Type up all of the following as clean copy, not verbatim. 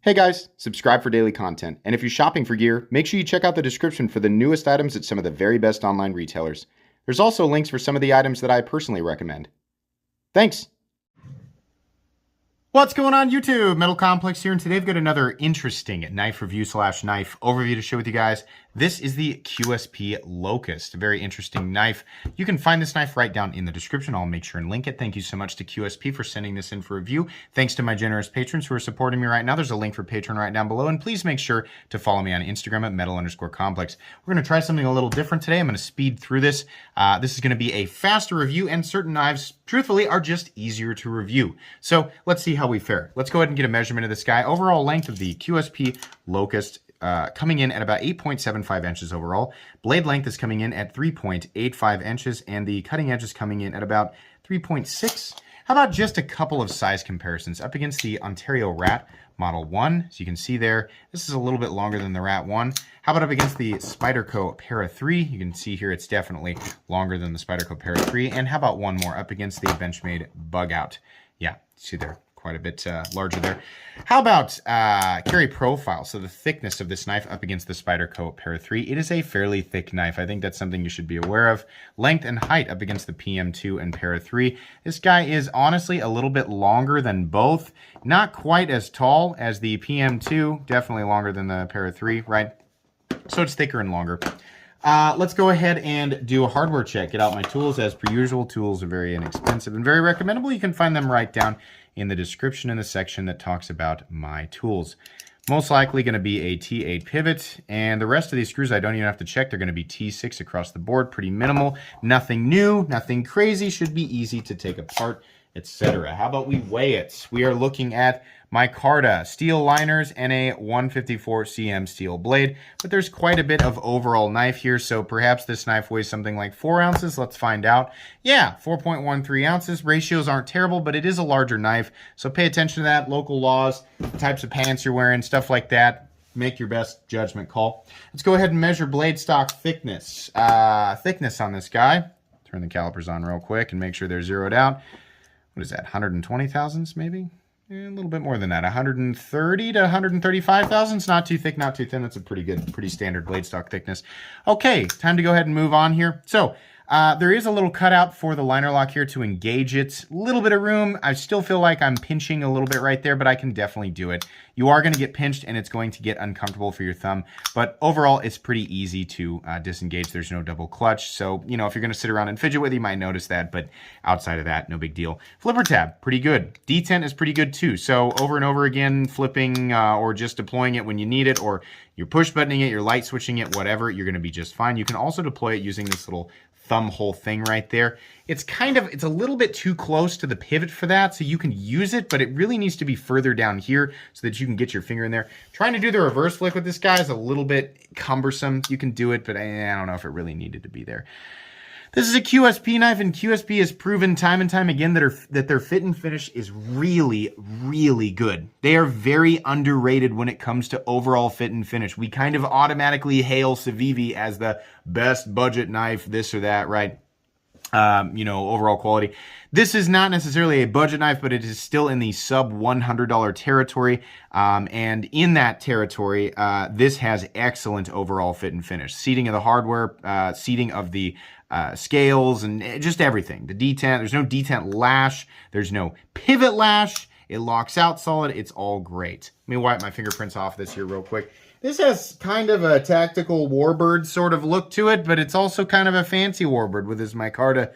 Hey guys, subscribe for daily content. And if you're shopping for gear, make sure you check out the description for the newest items at some of the very best online retailers. There's also links for some of the items that I personally recommend. Thanks! What's going on YouTube? Metal Complex here, and today I've got another interesting knife review / knife overview to share with you guys. This is the QSP Locust, a very interesting knife. You can find this knife right down in the description. I'll make sure and link it. Thank you so much to QSP for sending this in for review. Thanks to my generous patrons who are supporting me right now. There's a link for Patreon right down below, and please make sure to follow me on Instagram at metal_complex. We're going to try something a little different today. I'm going to speed through this. This is going to be a faster review, and certain knives, truthfully, are just easier to review. So let's see how we fare. Let's go ahead and get a measurement of this guy. Overall length of the QSP Locust coming in at about 8.75 inches overall. Blade length is coming in at 3.85 inches, and the cutting edge is coming in at about 3.6. How about just a couple of size comparisons up against the Ontario Rat Model 1? So you can see there, this is a little bit longer than the Rat 1. How about up against the Spyderco Para 3? You can see here it's definitely longer than the Spyderco Para 3. And how about one more up against the Benchmade Bug Out? Yeah, see there. Quite a bit larger there. How about carry profile? So the thickness of this knife up against the Spyderco Para 3. It is a fairly thick knife. I think that's something you should be aware of. Length and height up against the PM2 and Para 3. This guy is honestly a little bit longer than both. Not quite as tall as the PM2. Definitely longer than the Para 3, right? So it's thicker and longer. Let's go ahead and do a hardware check. Get out my tools. As per usual, tools are very inexpensive and very recommendable. You can find them right down in the description in the section that talks about my tools. Most likely going to be a T8 pivot, and the rest of these screws I don't even have to check. They're going to be T6 across the board. Pretty minimal. Nothing new, nothing crazy. Should be easy to take apart, etc. How about we weigh it? We are looking at micarta steel liners and a 154 cm steel blade, but there's quite a bit of overall knife here, so perhaps this knife weighs something like 4 ounces. Let's find out. Yeah, 4.13 ounces. Ratios aren't terrible, but it is a larger knife, so pay attention to that. Local laws, types of pants you're wearing, stuff like that. Make your best judgment call. Let's go ahead and measure blade stock thickness. Thickness on this guy. Turn the calipers on real quick and make sure they're zeroed out. What is that, 120 thousandths maybe? A little bit more than that, 130 to 135 thousandths. Not too thick, not too thin. That's a pretty good, pretty standard blade stock thickness. Okay, time to go ahead and move on here. So there is a little cutout for the liner lock here to engage it. A little bit of room. I still feel like I'm pinching a little bit right there, but I can definitely do it. You are going to get pinched, and it's going to get uncomfortable for your thumb. But overall, it's pretty easy to disengage. There's no double clutch. So, you know, if you're going to sit around and fidget with it, you might notice that. But outside of that, no big deal. Flipper tab, pretty good. detent is pretty good too. So over and over again, flipping or just deploying it when you need it, or you're push buttoning it, you're light switching it, whatever, you're going to be just fine. You can also deploy it using this little thumb hole thing right there. It's a little bit too close to the pivot for that, so you can use it, but it really needs to be further down here so that you can get your finger in there. Trying to do the reverse flick with this guy is a little bit cumbersome. You can do it, but I don't know if it really needed to be there. This is a QSP knife, and QSP has proven time and time again that their fit and finish is really, really good. They are very underrated when it comes to overall fit and finish. We kind of automatically hail Civivi as the best budget knife, this or that, right? You know, overall quality. This is not necessarily a budget knife, but it is still in the sub $100 territory. And in that territory, this has excellent overall fit and finish. Seating of the hardware, seating of the scales, and just everything. The detent, there's no detent lash. There's no pivot lash. It locks out solid. It's all great. Let me wipe my fingerprints off this here real quick. This has kind of a tactical warbird sort of look to it, but it's also kind of a fancy warbird with his micarta.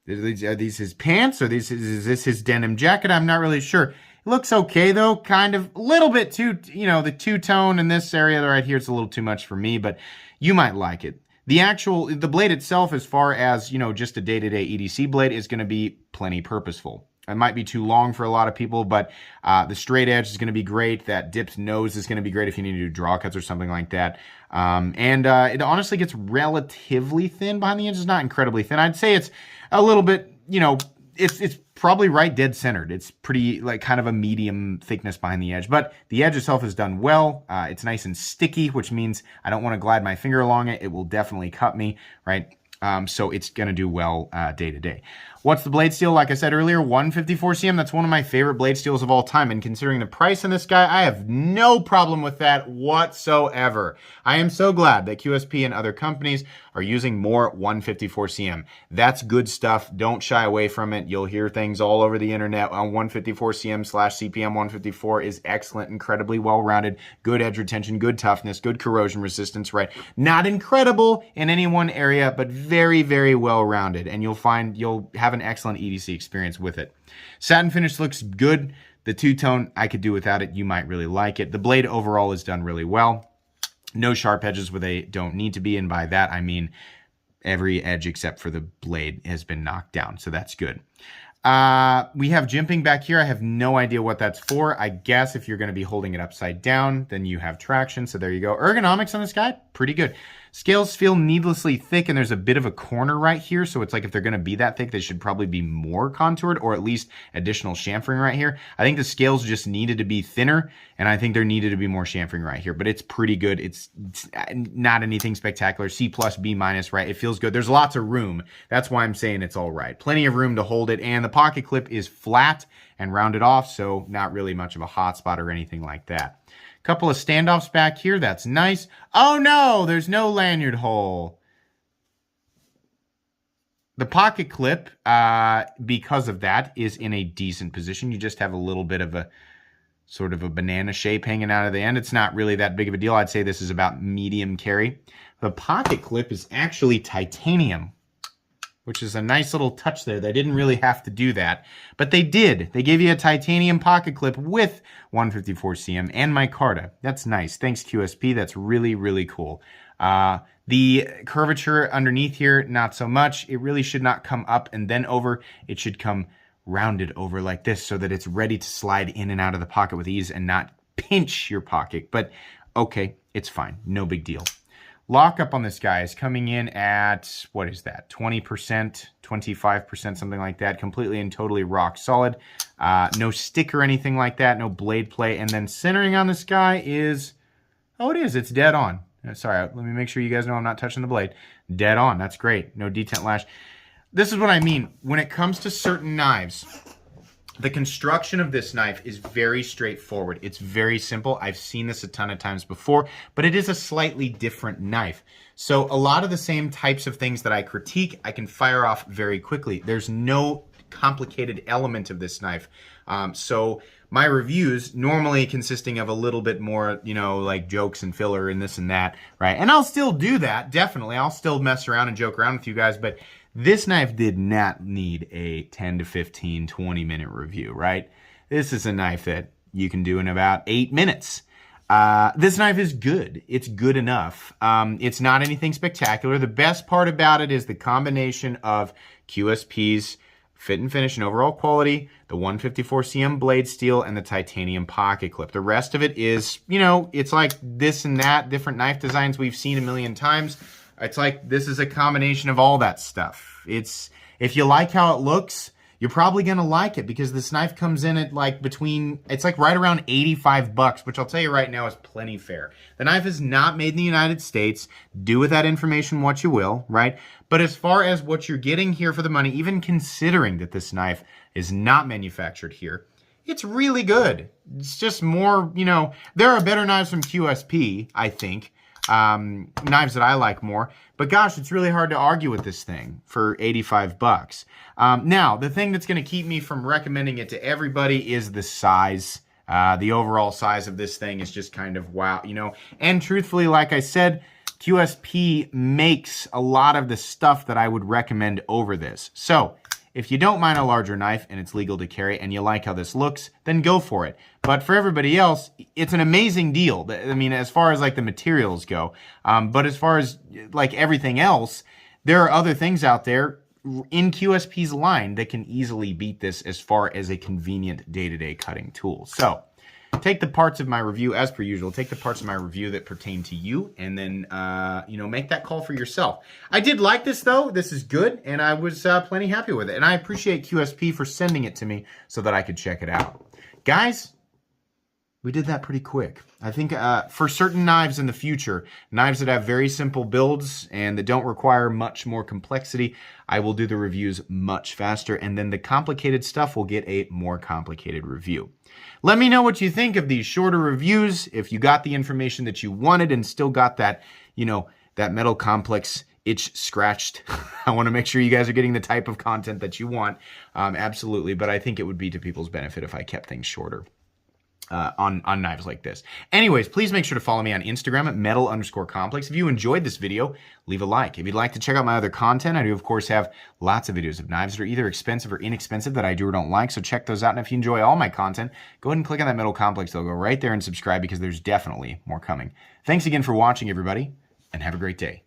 Are these his pants, or is this his denim jacket? I'm not really sure. It looks okay, though. Kind of a little bit too, you know, the two-tone in this area right here, it's a little too much for me, but you might like it. The blade itself, as far as, you know, just a day-to-day EDC blade, is going to be plenty purposeful. It might be too long for a lot of people, but the straight edge is going to be great. That dipped nose is going to be great if you need to do draw cuts or something like that. It honestly gets relatively thin behind the edge. It's not incredibly thin. I'd say it's a little bit, you know, it's probably right dead centered. It's pretty, like, kind of a medium thickness behind the edge, but the edge itself is done well. It's nice and sticky, which means I don't want to glide my finger along it. It will definitely cut me, right? So it's going to do well day to day. What's the blade steel? Like I said earlier, 154 cm. That's one of my favorite blade steels of all time. And considering the price on this guy, I have no problem with that whatsoever. I am so glad that QSP and other companies are using more 154 cm. That's good stuff. Don't shy away from it. You'll hear things all over the internet on 154 cm / CPM 154 is excellent, incredibly well-rounded, good edge retention, good toughness, good corrosion resistance, right? Not incredible in any one area, but very, very well-rounded. And you'll have an excellent EDC experience with it. Satin finish looks good. The two-tone, I could do without it. You might really like it. The blade overall is done really well. No sharp edges where they don't need to be, and by that I mean every edge except for the blade has been knocked down, so that's good. We have jimping back here. I have no idea what that's for. I guess if you're going to be holding it upside down, then you have traction, so there you go. Ergonomics on this guy, pretty good. Scales feel needlessly thick, and there's a bit of a corner right here, so it's like if they're going to be that thick, they should probably be more contoured, or at least additional chamfering right here. I think the scales just needed to be thinner, and I think there needed to be more chamfering right here, but it's pretty good. It's not anything spectacular. C+, B-, right? It feels good. There's lots of room. That's why I'm saying it's all right. Plenty of room to hold it, and the pocket clip is flat and rounded off, so not really much of a hot spot or anything like that. Couple of standoffs back here. That's nice. Oh no, there's no lanyard hole. The pocket clip, because of that, is in a decent position. You just have a little bit of a sort of a banana shape hanging out of the end. It's not really that big of a deal. I'd say this is about medium carry. The pocket clip is actually titanium, which is a nice little touch there. They didn't really have to do that, but they did. They gave you a titanium pocket clip with 154 cm and micarta. That's nice. Thanks, QSP. That's really, really cool. The curvature underneath here, not so much. It really should not come up and then over. It should come rounded over like this so that it's ready to slide in and out of the pocket with ease and not pinch your pocket. But okay, it's fine. No big deal. Lockup on this guy is coming in at, what is that, 20%, 25%, something like that. Completely and totally rock solid. No stick or anything like that, no blade play. And then centering on this guy is, oh, it is, it's dead on. Sorry, let me make sure you guys know I'm not touching the blade. Dead on, that's great. No detent lash. This is what I mean. When it comes to certain knives, the construction of this knife is very straightforward. It's very simple. I've seen this a ton of times before, but it is a slightly different knife. So a lot of the same types of things that I critique, I can fire off very quickly. There's no complicated element of this knife. So my reviews normally consisting of a little bit more, you know, like jokes and filler and this and that, right? And I'll still do that, definitely. I'll still mess around and joke around with you guys, but this knife did not need a 10 to 15, 20-minute review, right? This is a knife that you can do in about 8 minutes. This knife is good. It's good enough. It's not anything spectacular. The best part about it is the combination of QSP's fit and finish and overall quality, the 154 cm blade steel, and the titanium pocket clip. The rest of it is, you know, it's like this and that, different knife designs we've seen a million times. It's like this is a combination of all that stuff. It's, if you like how it looks, you're probably going to like it because this knife comes in at like between, it's like right around 85 bucks, which I'll tell you right now is plenty fair. The knife is not made in the United States. Do with that information what you will, right? But as far as what you're getting here for the money, even considering that this knife is not manufactured here, it's really good. It's just more, you know, there are better knives from QSP, I think. Knives that I like more, but gosh, it's really hard to argue with this thing for 85 bucks. Now, the thing that's going to keep me from recommending it to everybody is the size. The overall size of this thing is just kind of wow, you know, and truthfully, like I said, QSP makes a lot of the stuff that I would recommend over this. So if you don't mind a larger knife and it's legal to carry and you like how this looks, then go for it. But for everybody else, it's an amazing deal. I mean, as far as like the materials go, but as far as like everything else, there are other things out there in QSP's line that can easily beat this as far as a convenient day-to-day cutting tool. So take the parts of my review, as per usual, take the parts of my review that pertain to you, and then, you know, make that call for yourself. I did like this, though. This is good, and I was plenty happy with it. And I appreciate QSP for sending it to me so that I could check it out. Guys, We did that pretty quick. I think for certain knives in the future, knives that have very simple builds and that don't require much more complexity, I will do the reviews much faster, and then the complicated stuff will get a more complicated review. Let me know what you think of these shorter reviews, if you got the information that you wanted and still got that, that metal complex itch scratched. I want to make sure you guys are getting the type of content that you want. Absolutely, but I think it would be to people's benefit if I kept things shorter. On knives like this. Anyways, please make sure to follow me on Instagram at metal_complex. If you enjoyed this video, leave a like. If you'd like to check out my other content, I do, of course, have lots of videos of knives that are either expensive or inexpensive that I do or don't like, so check those out. And if you enjoy all my content, go ahead and click on that Metal Complex logo right there and subscribe, because there's definitely more coming. Thanks again for watching, everybody, and have a great day.